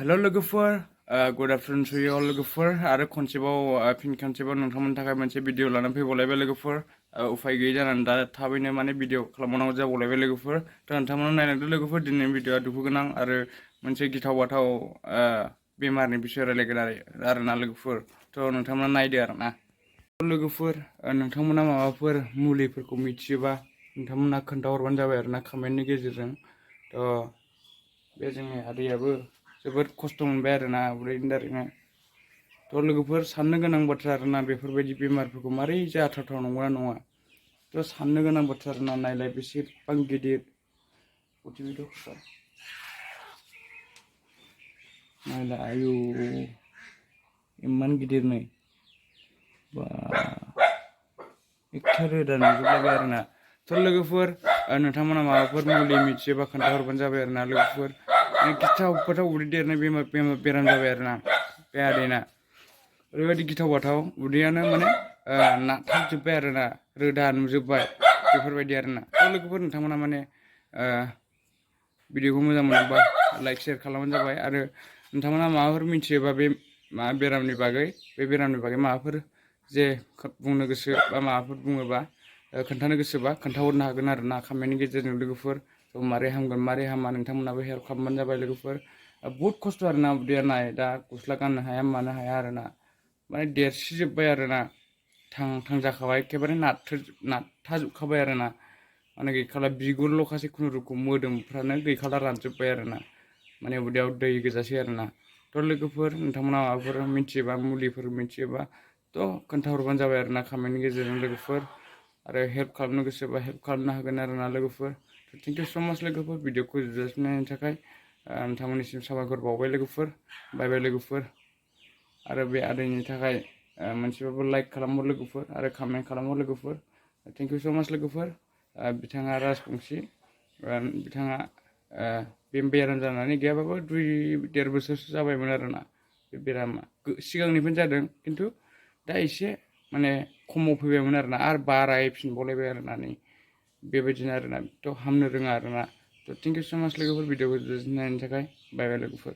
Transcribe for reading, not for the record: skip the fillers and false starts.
हेल' लोगोफोर good afternoon to you लोगोफोर आरो फिन खनसेबाव नोंथांमोननि थाखाय मोनसे भिडिअ लानानै फैबावलायबाय लोगोफोर उफाय गैयै जानानै दा थाबैनो माने भिडिअ खालामनांगौ जाबावलायबाय लोगोफोर थ' नोंथांमोना नायलांदो लोगोफोर दिनैनि भिडिअआ दुखु गोनां आरो मोनसे गिथाव बाथाव बेमारनि बिसय रायलायगोन आरोना लोगोफोर थ' नोंथांमोना नायदो आरोना लोगोफोर नोंथांमोना माबाफोर मुलिफोरखौ मिथियोबा नोंथांमोना खोन्थाहरबानो जाबाय आरोना कमेन्टनि गेजेरजों थ' बे जोंनि आदैयाबो जोबोद खस्थ' मोनबाय आरोना उदैनि दारैनो थ' लोगोफोर साननो गोनां बाथ्रा आरोना बेफोरबायदि बेमारफोरखौ मारै जाथावथाव नंगौना नङा थ' साननो गोनां बाथ्रा आरोना नायलाय बेसेबां गिदिर नायलाय आयु इमान गिदिर नै बा एखे रोदा नुजोबलायबाय आरोना थ' लोगोफोर नोंथांमोना माबाफोर मुलि मिथियोबा खोन्थाहरबानो जाबाय आरोना लोगोफोर गिथाव बाथाव उदै देरनाय बेराम जाबाय आरोना बे आदैना ओरैबायदि गिथाव बाथाव उदैयानो माने नारथाबजोब्बाय आरोना रोदा नुजोब्बाय बेफोरबायदि आरोना थ' लोगोफोर नोंथांमोना माने भिडिअखौ मोजां मोनोबा लाइक शेयार खालामबानो जाबाय आरो नोंथांमोना माबाफोर मिथियोबा बे बेरामनि बागै माबाफोर जे बुंनो गोसो बा माबाफोर बुङोबा खोन्थानो गोसोबा खोन्थाहरनो हागोन आरोना कमेन्टनि गेजेरजों लोगोफोर मारै हामगोन मारै हामा नोंथांमोनाबो हेल्प खालामबानो जाबाय लोगोफोर बहुत खस्थ' आरोना उदैया नाय दा गस्ला गाननो हाया मानो हाया आरोना माने देरसिजोब्बाय आरोना थां जाखाबाय एखेबारे नारथाजोबखाबाय आरोना माने गैखाला बिगुरल'खासै खुनुरुखुम मोदोमफ्रानो गैखाला रानजोब्बाय आरोना माने उदैयाव दै गोजासै आरोना थ' लोगोफोर नोंथांमोना माबाफोर मिथियोबा मुलिफोर मिथियोबा थ' खोन्थाहरबानो जाबाय आरोना कमेन्टनि गेजेरजों लोगोफोर आरो हेल्प खालामनो गोसोबा हेल्प खालामनो हागोन आरोना लोगोफोर थेंक इउ स' माच लोगोफोर भिडिअखौ जोबजासिम थाखाय नोंथांमोननिसिम साबायखर बावबाय लोगोफोर बाय बाय लोगोफोर आरो बे आदैनि थाखाय मोनसेबाबो लाइक खालामहर लोगोफोर आरो कमेन्ट खालामहर लोगोफोर थेंक इउ स' माच लोगोफोर बिथाङा राजबंसि बिथाङा बे बेराम जानानै गैयाबाबो 2-1.5 बोसोरसो जाबायमोन आरोना बे बेरामा सिगांनिफ्रायनो जादों खिन्थु दा एसे माने खमाव फैबायमोन आरोना आरो बारायफिनबावलायबाय आरोना नै बेबायदिनो आरोना थ' हामनो रोङा आरोना थ' थेंक इउ स' माच लोगोफोर भिडिअखौ नायनायनि थाखाय बाय बाय लोगोफोर